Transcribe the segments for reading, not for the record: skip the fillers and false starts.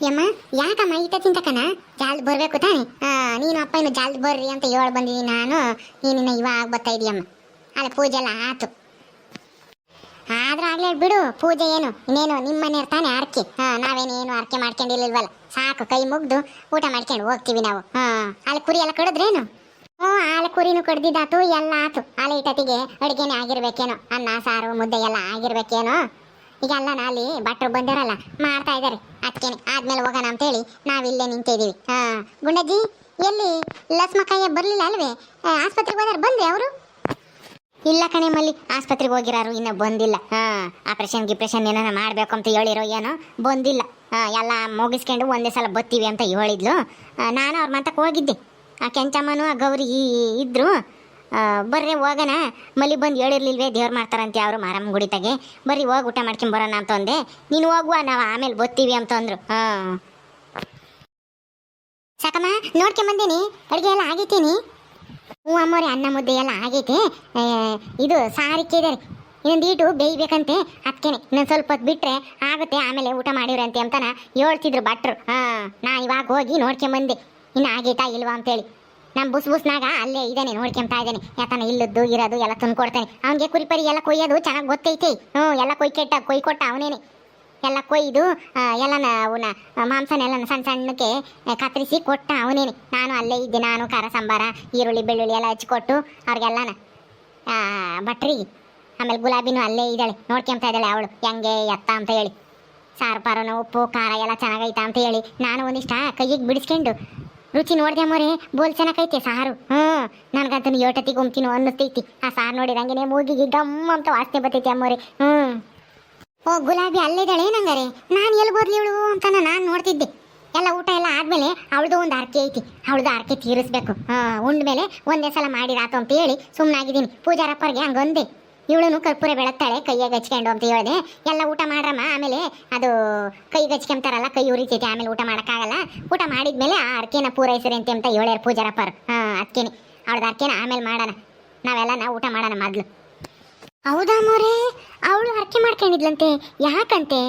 ಯಮ್ಮ ಯಾಕಮ್ಮ ಈಟ ತಿಂತಕನ ಜಾಲ್ದ್ ಬರ್ಬೇಕು ತಾನೆ ನೀನು ಅಪ್ಪ ಇನ್ನು ಜಾಲ್ದ್ ಬರ್ರಿ ಅಂತ ಹೇಳಿ ಬಂದಿದ್ದೀನಿ ನಾನು. ನೀನಿನ್ನ ಇವಾಗ ಬರ್ತಾ ಇದೀಯಮ್ಮ. ಅಲ್ಲ ಪೂಜೆ ಎಲ್ಲ ಆತು. ಆದ್ರೂ ಆಗ್ಲೇ ಬಿಡು, ಪೂಜೆ ಏನು ಇನ್ನೇನು ನಿಮ್ಮ ಮನೆ ತಾನೆ ಅರ್ಕೆ. ನಾವೇನೇನು ಅರ್ಕೆ ಮಾಡ್ಕೊಂಡಿರ್ಲಿಲ್ವಲ್ಲ, ಸಾಕು ಕೈ ಮುಗ್ದು ಊಟ ಮಾಡ್ಕೊಂಡು ಹೋಗ್ತೀವಿ ನಾವು. ಅಲ್ಲಿ ಕುರಿ ಎಲ್ಲ ಕಡಿದ್ರೇನು? ಹಾಲು ಕುರಿನೂ ಕಡ್ದಿದ್ದಾತು, ಎಲ್ಲ ಆತು. ಹಾಲು ಇಟ್ಟತಿಗೆ ಅಡುಗೆನೇ ಆಗಿರ್ಬೇಕೇನೋ, ಅನ್ನ ಸಾರು ಮುದ್ದೆ ಎಲ್ಲ ಆಗಿರ್ಬೇಕೇನೋ. ಈಗ ಅಲ್ಲ ಅಲ್ಲಿ ಭಟ್ರು ಬಂದಿರಲ್ಲ ಮಾಡ್ತಾ ಇದ್ದಾರೆ. ಅದಕ್ಕೇನೆ ಆದ್ಮೇಲೆ ಹೋಗೋಣ ಅಂತೇಳಿ ನಾವಿಲ್ಲೇ ನಿಂತಿದ್ದೀವಿ. ಗುಂಡಜ್ಜಿ ಎಲ್ಲಿ ಲಸ್ಮಕ್ಕಯ್ಯ ಬರಲಿಲ್ಲ ಅಲ್ವೇ? ಆಸ್ಪತ್ರೆಗೆ ಹೋದಾರ ಬಂದ್ರೆ ಅವರು? ಇಲ್ಲ ಕಣೆ ಮಲ್ಲಿ, ಆಸ್ಪತ್ರೆಗೆ ಹೋಗಿರಾರು ಇನ್ನೂ ಬಂದಿಲ್ಲ. ಆಪರೇಷನ್ ಏನಾರ ಮಾಡಬೇಕು ಅಂತ ಹೇಳಿರೋ ಏನೋ ಬಂದಿಲ್ಲ. ಎಲ್ಲ ಮುಗಿಸ್ಕೊಂಡು ಒಂದೇ ಸಲ ಬತ್ತೀವಿ ಅಂತ ಹೇಳಿದ್ಲು. ನಾನು ಅವ್ರ ಮಂತಕ್ಕೆ ಹೋಗಿದ್ದೆ. ಆ ಕೆಂಚಮ್ಮನು ಆ ಗೌರಿ ಇದ್ರು. ಬರ್ರಿ ಹೋಗೋಣ, ಮಲ್ಲಿ ಬಂದು ಹೇಳಿರ್ಲಿಲ್ವೇ ದೇವ್ರು ಮಾಡ್ತಾರಂತೆ ಅವರು ಮಾರಮ್ಮ ಗುಡಿತಾಗೆ, ಬರ್ರಿ ಹೋಗಿ ಊಟ ಮಾಡ್ಕೊಂಡು ಬರೋಣ ಅಂತ ಅಂದೆ. ನೀನು ಹೋಗುವ, ನಾವು ಆಮೇಲೆ ಬತ್ತೀವಿ ಅಂತ ಅಂದರು. ಸಾಕಮ್ಮ ನೋಡ್ಕೊಂಬಂದೇನಿ, ಅಡುಗೆ ಎಲ್ಲ ಆಗೈತೇನಿ? ಹ್ಞೂ ಅಮ್ಮವ್ರಿ, ಅನ್ನ ಮುದ್ದೆ ಎಲ್ಲ ಆಗೈತೆ. ಇದು ಸಾರಿಕ್ಕಿದೆ ರೀ, ಇನ್ನೊಂದು ಈಟು ಬೇಯ್ಬೇಕಂತೆ. ಅದಕ್ಕೇನೆ ಇನ್ನೊಂದು ಸ್ವಲ್ಪ ಹೊತ್ತು ಬಿಟ್ಟರೆ ಆಗುತ್ತೆ, ಆಮೇಲೆ ಊಟ ಮಾಡಿವ್ರಂತೆ ಅಂತನ ಹೇಳ್ತಿದ್ರು ಭಟ್ರು. ನಾ ಇವಾಗ ಹೋಗಿ ನೋಡ್ಕೊಂಬಂದೆ ಇನ್ನು ಆಗೈತಾ ಇಲ್ವಾ ಅಂತೇಳಿ. ನಮ್ಮ ಬುಸ್ನಾಗ ಅಲ್ಲೇ ಇದ್ದಾನೆ, ನೋಡ್ಕೊಂತಾ ಇದ್ದಾನೆ. ಯಾಕನ ಇಲ್ಲದ್ದು ಇರೋದು ಎಲ್ಲ ತಂದ್ಕೊಡ್ತಾನೆ. ಅವನಿಗೆ ಕುರಿಪರಿ ಎಲ್ಲ ಕೊಯ್ಯೋದು ಚೆನ್ನಾಗಿ ಗೊತ್ತೈತಿ. ಎಲ್ಲ ಕೊಯ್ಕೊಟ್ಟ ಅವನೇನೆ. ಎಲ್ಲ ಕೊಯ್ದು ಎಲ್ಲನ ಅವನ ಮಾಂಸನೆಲ್ಲ ಸಣ್ಣ ಸಣ್ಣಕ್ಕೆ ಕತ್ತರಿಸಿ ಕೊಟ್ಟ ಅವನೇನೆ. ನಾನು ಅಲ್ಲೇ ಇದ್ದೆ. ನಾನು ಖಾರ ಸಾಂಬಾರ ಈರುಳ್ಳಿ ಬೆಳ್ಳುಳ್ಳಿ ಎಲ್ಲ ಹಚ್ಕೊಟ್ಟು ಅವ್ರಿಗೆಲ್ಲನ ಭಟ್ರಿಗೆ. ಆಮೇಲೆ ಗುಲಾಬಿನೂ ಅಲ್ಲೇ ಇದ್ದಾಳೆ, ನೋಡ್ಕೊಂತಾ ಇದ್ದಾಳೆ ಅವಳು ಹೆಂಗೆ ಎತ್ತ ಅಂತ ಹೇಳಿ. ಸಾರು ಪಾರನು ಉಪ್ಪು ಖಾರ ಎಲ್ಲ ಚೆನ್ನಾಗೈತಾ ಅಂತ ಹೇಳಿ ನಾನು ಒಂದಿಷ್ಟ ಕೈಗೆ ಬಿಡಿಸ್ಕೊಂಡು ರುಚಿ ನೋಡಿದೆ ಅಮ್ಮೋರೆ, ಬೋಲ್ ಚೆನ್ನಾಗೈತೆ ಸಾರು. ನನಗಂತೂ ಯೋಟತಿಗೆ ಗುಮ್ತೀನೋ ಅನ್ನಿಸ್ತೈತಿ. ಆ ಸಾರು ನೋಡಿದಂಗೆ ಮೂಗಿಗೆ ಗಮ್ಮ ಅಂತ ವಾಸನೆ ಬರ್ತೈತಿ ಅಮ್ಮೋರೆ. ಓ ಗುಲಾಬಿ ಅಲ್ಲಿದ್ದಾಳೆ ನಂಗಾರೆ. ನಾನು ಎಲ್ಲಿ ಬೋದ್ಲಿ ಇವಳು ಅಂತ ನಾನು ನೋಡ್ತಿದ್ದೆ. ಎಲ್ಲ ಊಟ ಎಲ್ಲ ಆದಮೇಲೆ ಅವಳದು ಒಂದು ಅರ್ಕೆ ಐತಿ, ಅವಳದು ಅರ್ಕೆ ತೀರಿಸ್ಬೇಕು. ಉಂಡ್ಮೇಲೆ ಒಂದೇ ಸಲ ಮಾಡಿರಾತು ಅಂತ ಹೇಳಿ ಸುಮ್ಮನಾಗಿದ್ದೀನಿ. ಪೂಜಾರಪ್ಪರಿಗೆ ಹಂಗೊಂದೆ, ಇವಳನ್ನು ಕರ್ಪೂರ ಬೆಳಗ್ತಾಳೆ ಕೈಯಾಗ ಹಚ್ಕೊಂಡು ಅಂತ ಹೇಳಿದೆ. ಎಲ್ಲ ಊಟ ಮಾಡ್ರಮ್ಮ, ಆಮೇಲೆ ಅದು ಕೈಗೆ ಹಚ್ಕೊಂತಾರಲ್ಲ, ಕೈ ಉರಿತೈತಿ, ಆಮೇಲೆ ಊಟ ಮಾಡೋಕ್ಕಾಗಲ್ಲ. ಊಟ ಮಾಡಿದ್ಮೇಲೆ ಆ ಅರ್ಕೆನ ಪೂರೈಸ್ರಿ ಅಂತ ಹೇಳ್ಯಾರ ಪೂಜಾರಪ್ಪರು. ಅದಕ್ಕೇನೆ ಅವಳದ ಅರ್ಕೆನ ಆಮೇಲೆ ಮಾಡೋಣ, ನಾವು ಊಟ ಮಾಡೋಣ ಮೊದಲು. ಹೌದಾ ಮೋರೆ, ಅವಳು ಅರ್ಕೆ ಮಾಡ್ಕೊಂಡಿದ್ಲಂತೆ, ಯಾಕಂತೆ?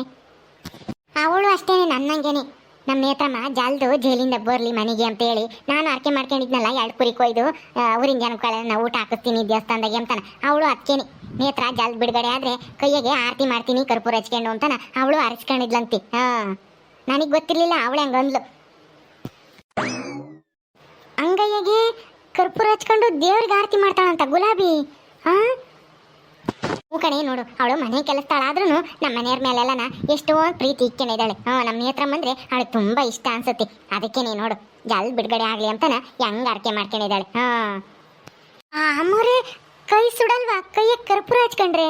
ಅವಳು ಅಷ್ಟೇನೆ ನನ್ನಂಗೇನೆ. ನಮ್ಮ ನೇತ್ರಮ್ಮ ಜಲ್ದು ಜೈಲಿಂದ ಬರಲಿ ಮನೆಗೆ ಅಂತ ಹೇಳಿ ನಾನು ಅರ್ಕೆ ಮಾಡ್ಕೊಂಡಿದ್ನಲ್ಲ, 2 ಕುರಿ ಕೊಯ್ದು ಊರಿನ ಜನಗಳನ್ನ ಊಟ ಹಾಕಿಸ್ತೀನಿ ದೇವಸ್ಥಾನದಾಗೆ ಅಂತಾನ. ಅವಳು ಅದಕ್ಕೇನೆ ನೇತ್ರ ಜಲ್ದ್ ಬಿಡುಗಡೆ ಆದರೆ ಕೈಯಾಗೆ ಆರತಿ ಮಾಡ್ತೀನಿ ಕರ್ಪೂರ ಹಚ್ಕೊಂಡು ಅಂತಾನ ಅವಳು ಅರಸ್ಕೊಂಡಿದ್ಲಂತೆ. ನನಗೆ ಗೊತ್ತಿರಲಿಲ್ಲ ಅವಳು ಹಂಗಂದ್ಲು. ಅಂಗಯ್ಯಗೆ ಕರ್ಪೂರ ಹಚ್ಕೊಂಡು ದೇವ್ರಿಗೆ ಆರತಿ ಮಾಡ್ತಾಳಂತ ಗುಲಾಬಿ. ಕಣೆ ನೋಡು, ಅವಳು ಮನೆ ಕೆಲಸದಾಳಾದ್ರೂ ನಮ್ಮ ಮನೆಯವ್ರ ಮೇಲೆಲ್ಲನ ಎಷ್ಟೋ ಪ್ರೀತಿ ಇಕ್ಕೊಂಡಿದ್ದಾಳೆ. ನಮ್ಮ ನೇತ್ರಮ್ಮ ಅಂದ್ರೆ ಅವಳಿಗೆ ತುಂಬಾ ಇಷ್ಟ ಅನ್ಸುತ್ತೆ. ಅದಕ್ಕೆ ನೋಡು ಜಲ್ದ್ ಬಿಡುಗಡೆ ಆಗ್ಲಿ ಅಂತಾನ ಹೆಂಗ್ ಅರ್ಕೆ ಮಾಡ್ಕೊಂಡಿದ್ದಾಳೆ. ಅಮ್ಮವ್ರೆ, ಕೈ ಸುಡಲ್ವಾ ಕೈಯ ಕರ್ಪೂರ ಹಚ್ಕೊಂಡ್ರೆ?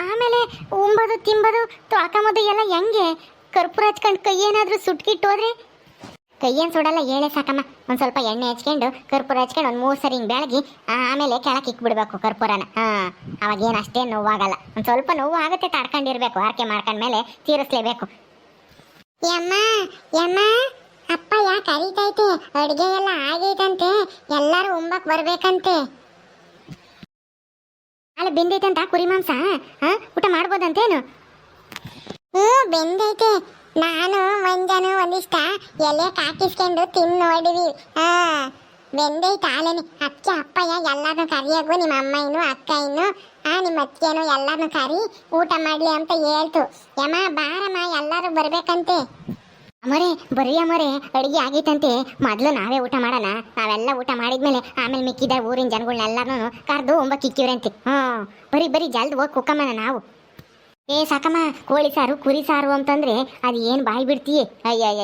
ಆಮೇಲೆ ಉಂಬದು ತಿಂಬದು ತೊಳ್ಕೊಂಬದು ಎಲ್ಲ ಹೆಂಗೆ? ಕರ್ಪೂರ ಹಚ್ಕೊಂಡು ಕೈ ಏನಾದ್ರೂ ಸುಟ್ಕಿಟ್ಟೋದ್ರೆ? ಕೈಯೇನು ಸುಡಲ್ಲ, ಹೇಳೇ ಸಾಕಮ್ಮ. ಒಂದು ಸ್ವಲ್ಪ ಎಣ್ಣೆ ಹಚ್ಕೊಂಡು ಕರ್ಪೂರ ಹಚ್ಕೊಂಡು ಒಂದು 3 ಸರಿ ಹಿಂಗೆ ಬೆಳಗಿ ಆಮೇಲೆ ಕೆಳಕ್ಕೆ ಇಕ್ಬಿಡ್ಬೇಕು ಕರ್ಪೂರನ. ಅವಾಗೇನು ಅಷ್ಟೇ ನೋವಾಗಲ್ಲ. ಒಂದು ಸ್ವಲ್ಪ ನೋವು ಆಗುತ್ತೆ, ತಡ್ಕೊಂಡಿರ್ಬೇಕು. ಆರ್ಕೆ ಮಾಡ್ಕೊಂಡ್ಮೇಲೆ ತೀರಿಸ್ಲೇಬೇಕು. ಯಮ್ಮ ಅಪ್ಪ ಯಾಕೆ ಕರೀತೈತೆ? ಅಡುಗೆ ಎಲ್ಲ ಆಗೈತಂತೆ, ಎಲ್ಲರೂ ಉಂಬಕ್ ಬರ್ಬೇಕಂತೆ. ಅಲ್ಲಿ ಬೆಂದೈತಂತ ಕುರಿ ಮಾಂಸ, ಊಟ ಮಾಡ್ಬೋದಂತೇನು? ಬೆಂದೈತೆ. ನಾನು ಮಂಜಾನು ಒಂದಿಷ್ಟ ಎಲೆ ಕಾಕಿಸ್ಕೊಂಡು ತಿಂದು ನೋಡಿವಿ. ಬೆಂದೈತ ಆಲೇನೆ. ಅಕ್ಕ ಅಪ್ಪಯ್ಯ ಎಲ್ಲಾರನ್ನು ಕರಿಯಾಗು, ನಿಮ್ಮ ಅಮ್ಮ ಇನ್ನು ಅಕ್ಕ ಇನ್ನು ನಿಮ್ಮ ಅತ್ತಿಗೆನು ಎಲ್ಲಾರನ್ನು ಕರಿ ಊಟ ಮಾಡ್ಲಿ ಅಂತ ಹೇಳ್ತು. ಯಮ್ಮ ಬಾರಮ್ಮ, ಎಲ್ಲರೂ ಬರ್ಬೇಕಂತೆ. ಅಮ್ಮರೇ ಬರ್ರಿ ಅಮ್ಮರೇ, ಅಡುಗೆ ಆಗೈತಂತೆ. ಮೊದಲು ನಾವೇ ಊಟ ಮಾಡೋಣ. ನಾವೆಲ್ಲ ಊಟ ಮಾಡಿದ್ಮೇಲೆ ಆಮೇಲೆ ಮಿಕ್ಕಿದ ಊರಿನ ಜನಗಳನ್ನೆಲ್ಲರೂ ಕರೆದು ಒಂಬಕ್ಕಿಕ್ಕಿವ್ರಂತೆ. ಬರೀ ಜಲ್ದಿ ಹೋಗಿ ಕುಕ್ಕಮ್ಮನ ನಾವು. ಸಾಕಮ್ಮ, ಕೋಳಿ ಸಾರು ಕುರಿ ಸಾರು ಅಂತಂದ್ರೆ ಅದು ಏನು ಬಾಯಿ ಬಿಡ್ತೀಯ? ಅಯ್ಯಯ್ಯ,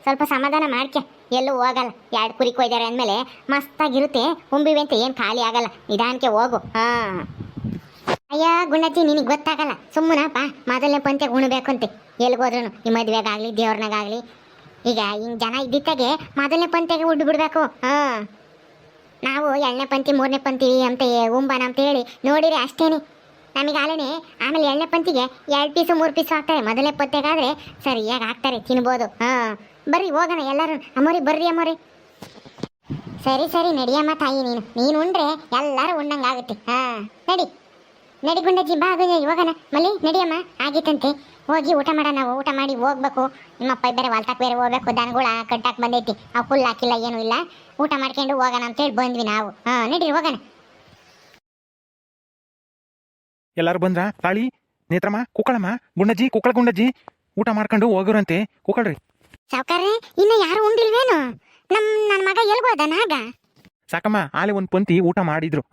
ಸ್ವಲ್ಪ ಸಮಾಧಾನ ಮಾಡ್ಕೆ, ಎಲ್ಲೂ ಹೋಗಲ್ಲ. 2 ಕುರಿ ಕೊಯ್ದಾರೆ ಅಂದಮೇಲೆ ಮಸ್ತಾಗಿರುತ್ತೆ. ಉಂಬಿವೆ ಅಂತ ಏನು ಖಾಲಿ ಆಗಲ್ಲ, ನಿಧಾನಕ್ಕೆ ಹೋಗು. ಅಯ್ಯ ಗುಂಡಜ್ಜಿ, ನಿನಗೆ ಗೊತ್ತಾಗಲ್ಲ, ಸುಮ್ಮನಪ್ಪ. ಮೊದಲನೇ ಪಂತ್ಯ ಉಣ್ಬೇಕಂತೆ ಎಲ್ಗೋದ್ರೂ, ಈ ಮದುವೆಗಾಗಲಿ ದೇವ್ರನಾಗಲಿ. ಈಗ ಹಿಂಗೆ ಜನ ಇದ್ದಿತ್ತಾಗೆ ಮೊದಲನೇ ಪಂತ್ಯಗೆ ಉಡ್ಬಿಡ್ಬೇಕು. ನಾವು 2ನೇ ಪಂಕ್ತಿ 3ನೇ ಪಂಕ್ತಿ ಅಂತ ಉಂಬನ ಅಂತ ಹೇಳಿ ನೋಡಿರಿ ಅಷ್ಟೇನೆ. ನಮಗೆ ಆಲೇನೆ ಆಮೇಲೆ 2ನೇ ಪಂಕ್ತಿಗೆ 2 ಪೀಸು 3 ಪೀಸು ಹಾಕ್ತಾರೆ. ಮೊದಲನೇ ಪಂಕ್ತಿಗಾದ್ರೆ ಸರಿಯಾಗಿ ಹಾಕ್ತಾರೆ, ತಿನ್ಬೋದು. ಬರ್ರಿ ಹೋಗೋಣ ಎಲ್ಲರೂ. ಅಮ್ಮೋರಿ ಬರ್ರಿ ಅಮ್ಮೋರಿ. ಸರಿ ನಡಿಯಮ್ಮ ತಾಯಿ, ನೀನು ಉಂಡ್ರೆ ಎಲ್ಲರೂ ಉಣ್ಣಂಗಾಗುತ್ತೆ. ನಡಿ ಗುಂಡಜ್ಜಿ, ಬಾ ಹೋಗೋಣ. ಮಲ್ಲಿ ನಡಿಯಮ್ಮ, ಆಗಿತ್ತಂತೆ. ಹೋಗಿ ಊಟ ಮಾಡೋಣ. ನಾವು ಊಟ ಮಾಡಿ ಹೋಗ್ಬೇಕು. ನಿಮ್ಮಪ್ಪ ಬೇರೆ ಹೊಲ್ತಾಕ್ ಬೇರೆ ಹೋಗ್ಬೇಕು. ದನಗಳ ಕಟ್ಟಾಕ್ ಬಂದೈತಿ, ಅವು ಹುಲ್ಲು ಹಾಕಿಲ್ಲ ಏನೂ ಇಲ್ಲ. ಊಟ ಮಾಡ್ಕೊಂಡು ಹೋಗೋಣ ಅಂತೇಳಿ ಬಂದ್ವಿ ನಾವು. ನಡೀರಿ ಹೋಗೋಣ. ಎಲ್ಲರೂ ಬಂದ್ರ? ಕಾಳಿ, ನೇತ್ರಮ್ಮ, ಕುಕ್ಕಳಮ್ಮ, ಗುಂಡಜ್ಜಿ, ಕುಕ್ಕಳ ಗುಂಡಜ್ಜಿ ಊಟ ಮಾಡ್ಕೊಂಡು ಹೋಗೋರಂತೆ. ಕುಕ್ಕಳ್ರಿ. ಸಾವ್ಕಾರ್ರೆ, ಇನ್ನು ಯಾರು ಉಂಡಿಲ್ವೇನು? ನನ್ನ ಮಗ ಎಲ್ಗೋದ ನಾಗ? ಸಾಕಮ್ಮ, ಆಲೆ ಒಂದು ಪಂಕ್ತಿ ಊಟ ಮಾಡಿದ್ರು.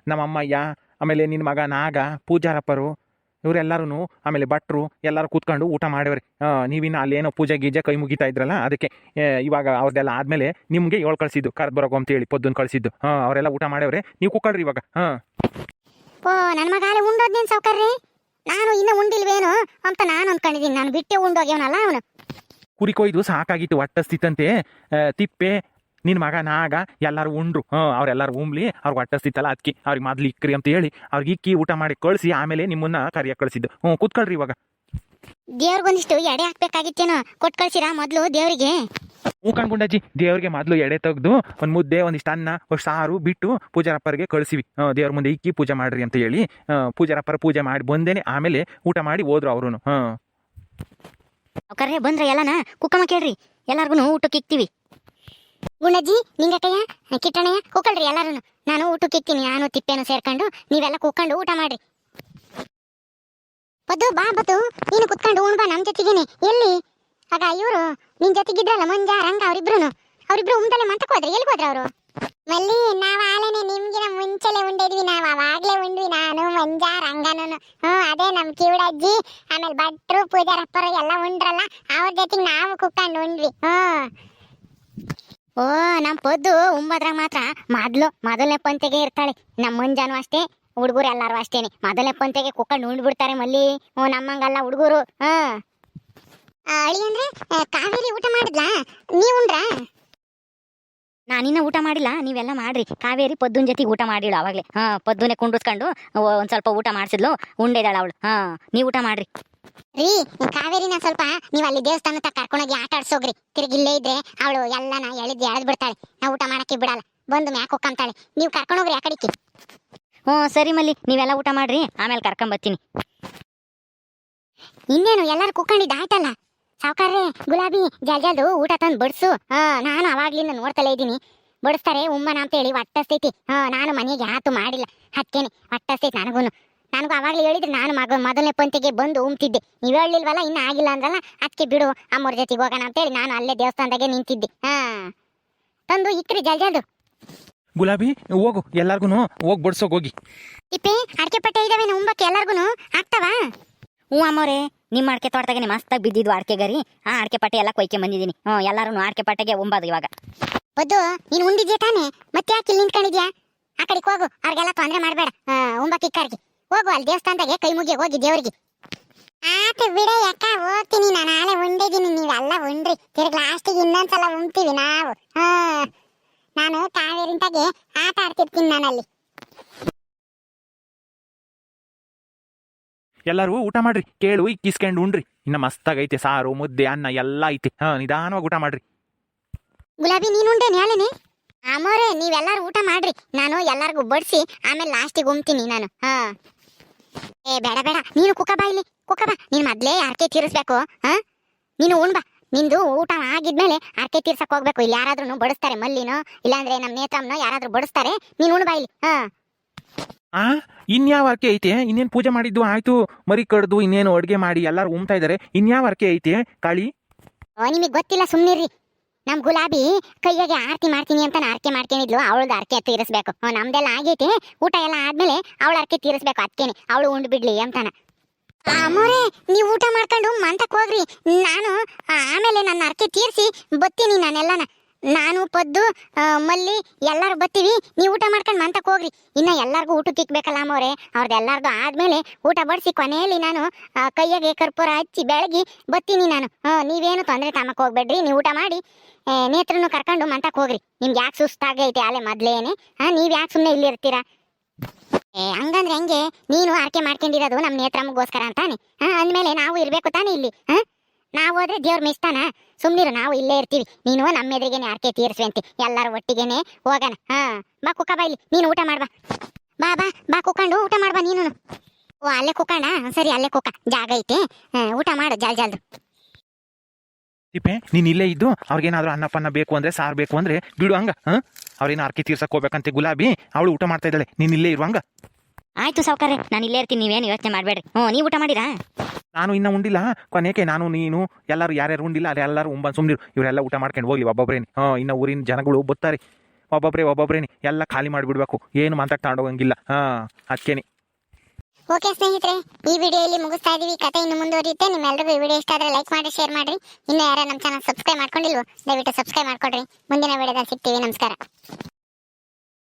ನಮ್ಮ ಅಮ್ಮಯ್ಯ, ಆಮೇಲೆ ನಿನ್ನ ಮಗ ನಾಗ, ಪೂಜಾರಪ್ಪರು ಇವರೆಲ್ಲರೂ, ಆಮೇಲೆ ಭಟ್ರು ಎಲ್ಲರೂ ಕೂತ್ಕೊಂಡು ಊಟ ಮಾಡವ್ರಿ. ನೀವಿನ್ನ ಅಲ್ಲೇನೋ ಪೂಜೆ ಗೀಜೆ ಕೈ ಮುಗಿತಾ ಇದ್ರಲ್ಲ, ಅದಕ್ಕೆ ಇವಾಗ ಅವ್ರದ್ದೆಲ್ಲ ಆದಮೇಲೆ ನಿಮಗೆ ಏಳು ಕಳಿಸಿದ್ದು, ಕರೆದು ಬರೋಕು ಅಂತೇಳಿ ಪೊದ್ದುನ್ ಕಳಿಸಿದ್ದು. ಅವರೆಲ್ಲ ಊಟ ಮಾಡ್ಯವ್ರೆ, ನೀವು ಕುಕ್ಕಳ್ರಿ ಇವಾಗ. ಓ, ನನ್ನ ಮಗ ಅಲ್ಲೇ ಉಂಡೋದ್ನೇನು ಸಾವ್ಕಾರ್ರಿ? ನಾನು ಇನ್ನೂ ಉಂಡಿಲ್ವೇನು ಅಂತ ನಾನು ಅಂದ್ಕೊಂಡಿದ್ದೀನಿ. ನಾನು ಬಿಟ್ಟೆ ಉಂಡೋಗ್ಯವನಲ್ಲ ಅವನು. ಕುರಿ ಕೊಯ್ದು ಸಾಕಾಗಿತ್ತು, ಹೊಟ್ಟಸ್ತಿತ್ತಂತೆ. ತಿಪ್ಪೆ, ನಿನ್ನ ಮಗ ನಾಗ ಎಲ್ಲರೂ ಉಂಡ್ರು. ಅವರೆಲ್ಲರೂ ಉಂಬ್ಲಿ, ಅವ್ರಿಗೆ ಹೊಟ್ಟಸ್ತಿತ್ತಲ್ಲ, ಅದಕ್ಕೆ ಅವ್ರಿಗೆ ಮೊದ್ಲು ಇಕ್ಕ್ರಿ ಅಂತ ಹೇಳಿ ಅವ್ರಿಗೆ ಇಕ್ಕಿ ಊಟ ಮಾಡಿ ಕಳಿಸಿ ಆಮೇಲೆ ನಿಮ್ಮನ್ನ ಕರಿಯಕ್ಕೆ ಕಳಿಸಿದ್ದು. ಕೂತ್ಕೊಳ್ರಿ ಇವಾಗ. ದೇವ್ರಿಗೊಂದಿಷ್ಟು ಎಡೆ ಹಾಕ್ಬೇಕಾಗಿತ್ತೇನೋ, ಕೊಟ್ಟು ಕಳ್ಸಿರಾ ಮೊದಲು ದೇವರಿಗೆ? ಗುಂಡಜ್ಜಿ, ದೇವ್ರಿಗೆ ಮೊದಲು ಎಡೆ ತೆಗೆದು ಒಂದು ಮುದ್ದೆ, ಒಂದಿಷ್ಟು ಅನ್ನ, ಒಂದು ಸಾರು ಬಿಟ್ಟು ಪೂಜಾರಪ್ಪರಿಗೆ ಕಳಿಸಿವಿ. ದೇವ್ರ ಮುಂದೆ ಇಕ್ಕಿ ಪೂಜೆ ಮಾಡ್ರಿ ಅಂತ ಹೇಳಿ ಪೂಜಾರಪ್ಪರ ಪೂಜೆ ಮಾಡಿ ಬಂದೇನೆ ಆಮೇಲೆ ಊಟ ಮಾಡಿ ಹೋದ್ರು ಅವರು. ಕರ್ರೆ ಬಂದ್ರೆ ಎಲ್ಲನ ಕುಕ್ಕಮ್ಮ ಕೇಳ್ರಿ, ಎಲ್ಲಾರ್ಗು ಊಟಕ್ಕೆ ಇಕ್ತೀವಿ. ಗುಣಜ್ಜಿ, ನಿಂಗಕ್ಕಯ್ಯ, ಕಿಟ್ಟಣಯ್ಯ, ಕೂಕಳ್ರಿ ಎಲ್ಲಾರು. ನಾನು ಊಟಕ್ಕೆ ಇಕ್ತೀನಿ. ನಾನು ತಿಪ್ಪೇನು ಸೇರ್ಕೊಂಡು ನೀವೆಲ್ಲ ಕೂಕೊಂಡು ಊಟ ಮಾಡ್ರಿ. ಬದ್ದು ಬಾ, ಬದ್ದು ನೀನು ಕುತ್ಕೊಂಡು ಉಣ್ ಬಾ ನಮ್ಮ ಜೊತೆಗೇನೆ. ಎಲ್ಲಿ ಆಗ ಇವರು ನಿನ್ ಜೊತೆಗಿದ್ರಲ್ಲ, ಮಂಜ ರಂಗ, ಅವರಿಬ್ರು ಉಮ್ದಲೆ ಮಂತಕ್ಕೆ ಹೋದ್ರೆ ಎಲ್ಲಿಗೆ ಹೋದ್ರ ಅವರು? ಮಲ್ಲಿ, ನಾವ್ ಆಲೇನೆ ನಿಮ್ಗಿನ ಮುಂಚೆಲೆ ಉಂಡಿದ್ವಿ. ನಾವ್ ಅವಾಗ್ಲೇ ಉಂಡ್ವಿ, ನಾನು ಮಂಜ ರಂಗನೂ. ಅದೇ ನಮ್ ಕಿವಿಡಜ್ಜಿ, ಆಮೇಲೆ ಭಟ್ರು ಪೂಜಾರಪ್ಪರು ಎಲ್ಲ ಉಂಡ್ರಲ್ಲ, ಅವ್ರ ಜೊತೆಗೆ ನಾವು ಕುತ್ಕೊಂಡು ಉಂಡ್ವಿ. ಓ, ನಮ್ ಪೊದ್ದು ಉಂಬದ್ರಾಗ ಮಾತ್ರ ಮೊದಲನೇ ಪಂತೆಗೆ ಇರ್ತಾಳೆ. ನಮ್ಮ ಮುಂಜಾನು ಅಷ್ಟೇ, ಹುಡುಗರು ಎಲ್ಲಾರು ಅಷ್ಟೇನೆ ಮೊದಲನೇ ಪಂತೆಗೆ ಕುಕ್ಕಂಡು ಉಂಡ್ಬಿಡ್ತಾರೆ ಮಲ್ಲಿ. ನಮ್ಮಂಗಲ್ಲ ಹುಡುಗರು. ಅಳಿ ಅಂದ್ರೆ ಕಾವೇರಿ ಊಟ ಮಾಡಿದ್ಲಾ? ನೀವ್ ಉಂಡ್ರಾ? ನಾನಿನ್ನ ಊಟ ಮಾಡಿಲ್ಲ, ನೀವೆಲ್ಲ ಮಾಡ್ರಿ. ಕಾವೇರಿ ಪೊದ್ದುನ ಜೊತೆಗೆ ಊಟ ಮಾಡಿಳು ಅವಾಗ್ಲೆ. ಪೊದ್ದುನೆ ಕುಂಡಿಸ್ಕೊಂಡು ಒಂದ್ ಸ್ವಲ್ಪ ಊಟ ಮಾಡಿಸಿದ್ಲು, ಉಂಡಿದಾಳ ಅವಳು. ನೀವು ಊಟ ಮಾಡ್ರಿ. ರೀ ಕಾವೇರಿನ ಸ್ವಲ್ಪ ನೀವು ಅಲ್ಲಿ ದೇವಸ್ಥಾನ ತಕ್ಕ ಕರ್ಕೊಂಡೋಗಿ ಆಟ ಆಡ್ಸೋಗ್ರಿ. ತಿರುಗಿಲ್ಲೇ ಇದ್ರೆ ಅವಳು ಎಲ್ಲನ ಎಳೆದ್ ಬಿಡ್ತಾಳೆ. ನಾವು ಊಟ ಮಾಡಕ್ಕೆ ಬಿಡಲ್ಲ, ಬಂದು ಮ್ಯಾಕ್ ಹೋಗ್ಕಂತಾಳೆ. ನೀವು ಕರ್ಕೊಂಡೋಗ್ರಿ ಆ ಕಡೆಗೆ. ಸರಿ ಮಲ್ಲಿ, ನೀವೆಲ್ಲ ಊಟ ಮಾಡ್ರಿ, ಆಮೇಲೆ ಕರ್ಕೊಂಬರ್ತೀನಿ. ಇನ್ನೇನು ಎಲ್ಲರೂ ಕುಕ್ಕೊಂಡಿದ್ದು ಆಯ್ತಲ್ಲ? ಸಾವ್ಕಾರ್ರೆ, ಗುಲಾಬಿ, ಜಲ್ಜಲ್ದು ಊಟ ತಂದು ಬಡ್ಸು. ನಾನು ಅವಾಗ್ಲಿಂದ ನೋಡ್ತಲೇ ಇದ್ದೀನಿ. ಬಡಿಸ್ತಾರೆ ಉಮ್ಮನ ಅಂತ ಹೇಳಿ ಹೊಟ್ಟಸ್ತೈತಿ. ನಾನು ಮನೆಗೆ ಆತು ಮಾಡಿಲ್ಲ, ಹತ್ಕೇನೆ ಹೊಟ್ಟಸ್ತೈತಿ ನನಗೂ ಅವಾಗ್ಲೇ ಹೇಳಿದ್ರೆ ನಾನು ಮೊದಲನೇ ಪಂತಿಗೆ ಬಂದು ಉಮ್ತಿದ್ದೆ. ನೀವು ಹೇಳಿಲ್ವಲ್ಲ, ಇನ್ನು ಆಗಿಲ್ಲ ಅಂದ್ರಲ್ಲ, ಅದಕ್ಕೆ ಬಿಡು ಅಮ್ಮವ್ರ ಜೊತೆಗೆ ಹೋಗೋಣ ಅಂತೇಳಿ ನಾನು ಅಲ್ಲೇ ದೇವಸ್ಥಾನದಾಗೆ ನಿಂತಿದ್ದೆ. ತಂದು ಇಕ್ರಿ ಜಲ್ಜಲ್ದು. ಗುಲಾಬಿ, ಹೋಗು, ಎಲ್ಲಾರ್ಗು ಹೋಗಿ ಬಡ್ಸೋಗಿ ಹೋಗಿ. ಇಪ್ಪೆ ಅಡಿಕೆ ಪಟ್ಟೆ ಇದಾವೆ ಉಂಬಕ್ಕೆ ಎಲ್ಲಾರ್ಗು ಆಗ್ತಾವ? ಅಮ್ಮವ್ರೆ, ನಿಮ್ಮ ಅಡಿಕೆ ತೋಟದಾಗೆ ಮಸ್ತಾಗಿ ಬಿದ್ದಿದ್ವು ಅಡಿಕೆ ಗರಿ. ಅಡಿಕೆ ಪಟ್ಟೆ ಎಲ್ಲ ಕೊಯ್ಕೆ ಬಂದಿದ್ದೀನಿ. ಎಲ್ಲಾರು ಅಡಿಕೆ ಪಟ್ಟೆಗೆ ಉಂಬದು ಇವಾಗ. ಬದ್ದು, ನೀನು ಉಂಡಿದ್ಯಾ ತಾನೆ? ಮತ್ತೆ ಯಾಕೆ ಇಲ್ಲಿ ನಿಂತ್ಕೊಂಡಿದ್ಯಾ? ಆ ಕಡೆಗೆ ಹೋಗು, ಅವ್ರಿಗೆಲ್ಲ ತೊಂದರೆ ಮಾಡಬೇಡ. ಉಂಬಕ್ಕೆ ಇಕ್ಕಾರ್ಗಿ ಹೋಗು, ಅಲ್ಲಿ ದೇವಸ್ಥಾನದಾಗೆ ಕೈ ಮುಗಿಯ ಹೋಗಿ ದೇವ್ರಿಗೆ. ಆತ ಬಿಡ ಯಾಕ, ಹೋಗ್ತೀನಿ. ನಾನು ನಾಳೆ ಉಂಡಿದ್ದೀನಿ, ನೀವೆಲ್ಲ ಉಂಡ್ರಿ. ತಿರ್ಗಿ ಲಾಸ್ಟಿಗೆ ಇನ್ನೊಂದ್ಸಲ ಉಣ್ತೀವಿ ನಾವು. ನಾನು ಕಾವೇರಿಂತಾಗೆ ಆಟ ಆಡ್ತಿರ್ತೀನಿ ನಾನಲ್ಲಿ. ಎಲ್ಲರೂ ಊಟ ಮಾಡ್ರಿ, ಕೇಳು ಇಕ್ಕಿಸ್ಕೊಂಡು ಉಂಡ್ರಿ. ಇನ್ನ ಮಸ್ತಾಗೈತೆ, ಸಾರು ಮುದ್ದೆ ಅನ್ನ ಎಲ್ಲ ಐತೆ. ನಿಧಾನವಾಗಿ ಊಟ ಮಾಡ್ರಿ. ಗುಲಾಬಿ, ನೀನು ಉಂಡೇನೆ ಹೇಳೇನೆ? ಅಮ್ಮೋರೆ, ನೀವೆಲ್ಲರೂ ಊಟ ಮಾಡ್ರಿ, ನಾನು ಎಲ್ಲರಿಗೂ ಬಡಿಸಿ ಆಮೇಲೆ ಲಾಸ್ಟಿಗೆ ಉಮ್ತೀನಿ ನಾನು. ಬೇಡ ಬೇಡ, ನೀನು ಕುಕ್ಕ ಬಾ ಇಲ್ಲಿ, ಕುಕ್ಕ ಬಾ. ನೀನು ಮೊದ್ಲೇ ಅರ್ಕೆ ತೀರಿಸ್ಬೇಕು. ನೀನು ಉಣ್ಬಾ. ನಿಂದು ಊಟ ಆಗಿದ್ಮೇಲೆ ಅರ್ಕೆ ತೀರ್ಸಕ್ ಹೋಗ್ಬೇಕು. ಇಲ್ಲಿ ಯಾರಾದ್ರೂ ಬಡಿಸ್ತಾರೆ, ಮಲ್ಲಿನೋ ಇಲ್ಲಾಂದ್ರೆ ನಮ್ಮ ನೇತ್ರಮ್ಮನೋ ಯಾರಾದ್ರೂ ಬಡಿಸ್ತಾರೆ. ನೀನು ಉಣ್ಬಾ ಇಲ್ಲಿ. ಇನ್ಯಾವ ಅರ್ಕೆ ಐತೆ? ಇನ್ನೇನು ಪೂಜೆ ಮಾಡಿದ್ದು ಆಯ್ತು, ಮರಿ ಕಡ್ದು ಇನ್ನೇನು ಅಡುಗೆ ಮಾಡಿ ಎಲ್ಲರೂ ಉಮ್ತಾ ಇದಾರೆ. ಇನ್ಯಾವ ಅರ್ಕೆ ಐತೆ ಕಾಳಿ? ನಿಮಗೆ ಗೊತ್ತಿಲ್ಲ, ಸುಮ್ಮನಿರ್ರಿ. ನಮ್ ಗುಲಾಬಿ ಕೈಯಾಗೆ ಆರತಿ ಮಾಡ್ತೀನಿ ಅಂತ ಅರ್ಕೆ ಮಾಡ್ಕೊಂಡಿದ್ಲು. ಅವಳದ ಅರ್ಕೆ ತೀರಿಸ್ಬೇಕು. ನಮ್ದೆಲ್ಲ ಆಗೈತೆ, ಊಟ ಎಲ್ಲ ಆದ್ಮೇಲೆ ಅವಳ ಅರ್ಕೆ ತೀರಿಸ್ಬೇಕು. ಅದಕ್ಕೇನೆ ಅವಳು ಉಂಡು ಬಿಡ್ಲಿ ಅಂತಾನ. ಅಮ್ಮೋರೆ, ನೀವು ಊಟ ಮಾಡ್ಕೊಂಡು ಮಂತಕ್ಕೆ ಹೋಗ್ರಿ. ನಾನು ಆಮೇಲೆ ನನ್ನ ಅರ್ಕೆ ತೀರಿಸಿ ಬತ್ತೀನಿ. ನಾನು ಪದ್ದು ಮಲ್ಲಿ ಎಲ್ಲರೂ ಬತ್ತೀವಿ. ನೀವು ಊಟ ಮಾಡ್ಕೊಂಡು ಮಂತಕ್ಕೆ ಹೋಗ್ರಿ. ಇನ್ನು ಎಲ್ಲರಿಗೂ ಊಟಕ್ಕೆ ಇಕ್ಬೇಕಲ್ಲ ಅಮ್ಮೋರೆ. ಅವ್ರದ್ದೆಲ್ಲರಿಗೂ ಆದ್ಮೇಲೆ ಊಟ ಬಡಿಸಿ ಕೊನೆಯಲ್ಲಿ ನಾನು ಕೈಯಾಗೆ ಕರ್ಪೂರ ಹಚ್ಚಿ ಬೆಳಗಿ ಬತ್ತೀನಿ ನಾನು. ನೀವೇನು ತೊಂದರೆ ತಮ್ಮಕ್ಕೆ ಹೋಗ್ಬೇಡ್ರಿ. ನೀವು ಊಟ ಮಾಡಿ ನೇತ್ರನು ಕರ್ಕೊಂಡು ಮಂತಕ್ಕೆ ಹೋಗ್ರಿ. ನಿಮ್ಗೆ ಯಾಕೆ ಸುಸ್ತಾಗೈತೆ ಆಲೆ ಮೊದ್ಲೇನೆ? ನೀವು ಯಾಕೆ ಸುಮ್ಮನೆ ಇಲ್ಲಿ ಇರ್ತೀರಾ? ಹಂಗಂದ್ರೆ ಹೆಂಗೆ? ನೀನು ಆರ್ಕೆ ಮಾಡ್ಕೊಂಡಿರೋದು ನಮ್ಮ ನೇತ್ರಮ್ಮಗೋಸ್ಕರ ಅಂತಾನೆ. ಅಂದಮೇಲೆ ನಾವು ಇರಬೇಕು ತಾನೆ ಇಲ್ಲಿ. ನಾವು ಹೋದ್ರೆ ದೇವ್ರ ಮಿಸ್ತಾನ? ಸುಮ್ಮನಿರು, ನಾವು ಇಲ್ಲೇ ಇರ್ತೀವಿ. ನೀನು ನಮ್ಮ ಎದುರಿಗೇನೆ ಆರ್ಕೆ ತೀರಿಸುವಂತೆ ಎಲ್ಲರೂ ಒಟ್ಟಿಗೆನೆ ಹೋಗೋಣ. ಬಾ ಕುಕ್ಕ ಬಾ ಇಲ್ಲಿ, ನೀನು ಊಟ ಮಾಡ್ಬಾ. ಬಾ ಬಾ ಬಾ ಕುಕ್ಕೊಂಡು ಊಟ ಮಾಡ್ಬಾ ನೀನು. ಓ ಅಲ್ಲೇ ಕುಕ್ಕಣ ಸರಿ ಅಲ್ಲೇ ಕುಕ್ಕ ಜಾಗ ಐತೆ ಊಟ ಮಾಡು ಜಲ್ದು ತಿಪ್ಪೆ ನೀನು ಇಲ್ಲೇ ಇದ್ದು ಅವ್ರಿಗೇನಾದ್ರೂ ಅನ್ನಪನ್ನ ಬೇಕು ಅಂದ್ರೆ ಸಾರು ಬೇಕು ಅಂದ್ರೆ ಬಿಡು ಹಂಗ ಅವ್ರೇನು ಅರ್ಕಿ ತೀರ್ಸಕ್ ಹೋಗ್ಬೇಕಂತೆ ಗುಲಾಬಿ ಅವಳು ಊಟ ಮಾಡ್ತಾ ಇದ್ದಾಳೆ ನೀನು ಇಲ್ಲೇ ಇರುವಂಗ. ಆಯ್ತು ಸಾವ್ಕಾರ್ರೆ, ನಾನು ಇಲ್ಲೇ ಇರ್ತೀನಿ, ನೀವೇನು ಯೋಚನೆ ಮಾಡಬೇಡ್ರಿ. ನೀವು ಊಟ ಮಾಡಿರಾ? ನಾನು ಇನ್ನೂ ಉಂಡಿಲ್ಲ ಕೊನೆಗೆ ನಾನು ನೀನು ಎಲ್ಲರೂ ಯಾರ್ಯಾರು ಉಂಡಿಲ್ಲ ಅಲ್ಲಿ ಎಲ್ಲರೂ ಸುಮ್ಮನಿರು, ಇವರೆಲ್ಲ ಊಟ ಮಾಡ್ಕೊಂಡು ಹೋಗ್ಲಿ ಒಬ್ಬೊಬ್ರೇನಿ. ಇನ್ನು ಊರಿನ ಜನಗಳು ಬರ್ತಾರೆ ಒಬ್ಬೊಬ್ರೇನಿ ಎಲ್ಲ ಖಾಲಿ ಮಾಡಿಬಿಡ್ಬೇಕು, ಏನು ಮಾತಾಡ್ತಾ ತಗೊಂಡೋಗಂಗಿಲ್ಲ. ಅದಕ್ಕೇನೆ. ಓಕೆ ಸ್ನೇಹಿತರೆ, ಈ ವಿಡಿಯೋ ಇಲ್ಲಿ ಮುಗಿಸ್ತಾ ಇದೀವಿ. ಕತೆ ಇನ್ನು ಮುಂದುವರಿಯುತ್ತೆ. ನಿಮ್ಮೆಲ್ಲರಿಗೂ ಈ ವಿಡಿಯೋ ಇಷ್ಟ ಆದರೆ ಲೈಕ್ ಮಾಡಿ, ಶೇರ್ ಮಾಡಿರಿ. ಇನ್ನು ಯಾರು ನಮ್ಮ ಚಾನಲ್ ಸಬ್ಸ್ಕ್ರೈಬ್ ಮಾಡ್ಕೊಂಡಿಲ್ವೋ ದಯವಿಟ್ಟು ಸಬ್ಸ್ಕ್ರೈಬ್ ಮಾಡ್ಕೊಡ್ರಿ. ಮುಂದಿನ ವಿಡಿಯೋದಲ್ಲಿ ಸಿಗ್ತೀವಿ. ನಮಸ್ಕಾರ.